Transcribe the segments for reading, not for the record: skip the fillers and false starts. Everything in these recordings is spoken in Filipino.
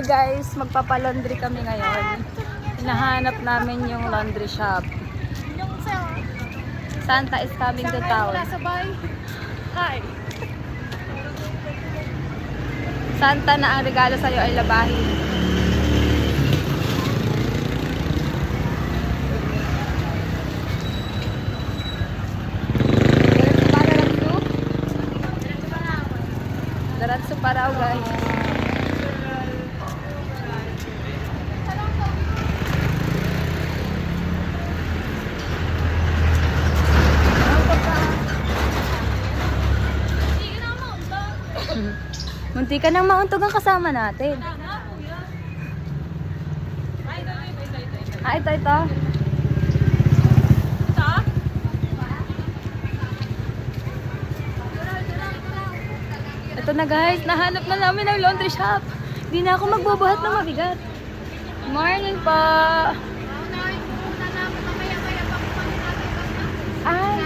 Guys, magpapalaundry kami ngayon. Hinahanap namin yung laundry shop. Santa is coming to town. Hi! Santa na ang regalo sa'yo ay labahin. Daratsu pa raw, guys. Munti ka nang mauntog ang kasama natin. Ah, ito. Ito? Ito na guys, nahanap na namin ang laundry shop. Hindi na ako magbubuhat ng mabigat. Morning po. Ay.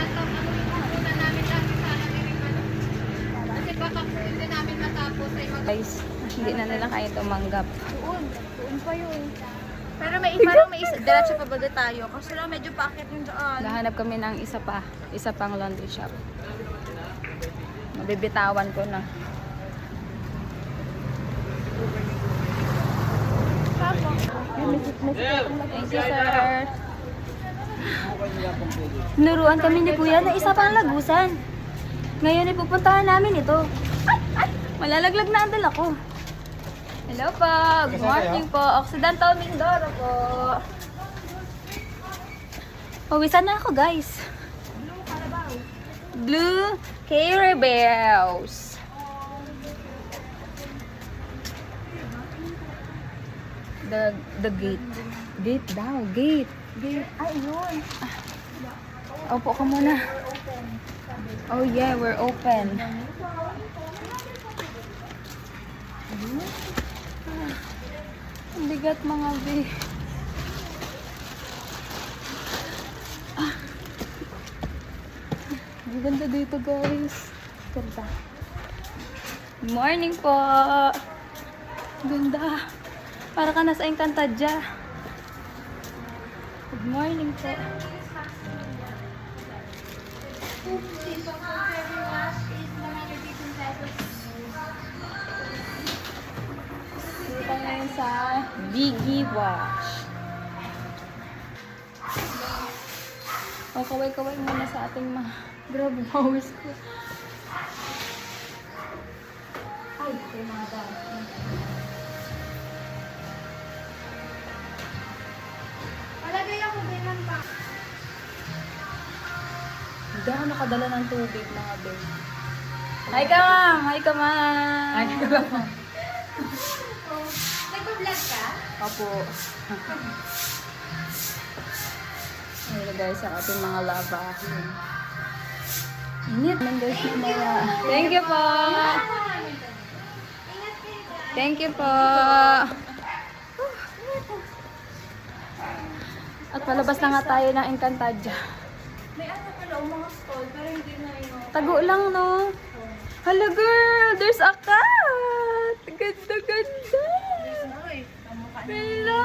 Guys, hindi na nila kaya tumanggap. Doon pa yun. Pero parang may isa, diretso pa baga tayo. Kasi lang medyo paakit yung daan. Nahanap kami ng isa pang laundry shop. Mabibitawan ko na. Thank you, sir. Nuruan kami ni Kuya na isa pang lagusan. Ngayon ay pupuntahan namin ito. Malalaglag na ang dala ko. Hello po. Good morning po. Occidental Mindoro po. Pawisan na ako, guys. Blue Carabaos. The gate. Gate daw. Gate. Ay, yun. Opo ka muna. Oh yeah, we're open. Ang bigat mga bi. Ang ganda dito guys. Ganda. Good morning po. Ganda. Para ka nasa Encantadia. Good morning po. Dito ngayon sa Biggie Wash. O, kaway-kaway muna sa ating mga grabe hours ko. Ay, ito yung mga dami. Palagay ako din lang pa. Hindi ako nakadala ng tubig, mga babe. Hi ka, ma'am! Hi ka, ma'am! Hi ka, ma'am! Nag-vlog ka? Opo. Ayan guys, ang ating mga lava. Init man guys yung mga... Thank you po! Thank you po! At palabas na nga tayo ng Encantadia. May ano pala, mga stall, pero hindi na yun. Tago lang, no? Hello girl! There's a cat! Ganda, ganda! Ay, ang mukha niya. Hello!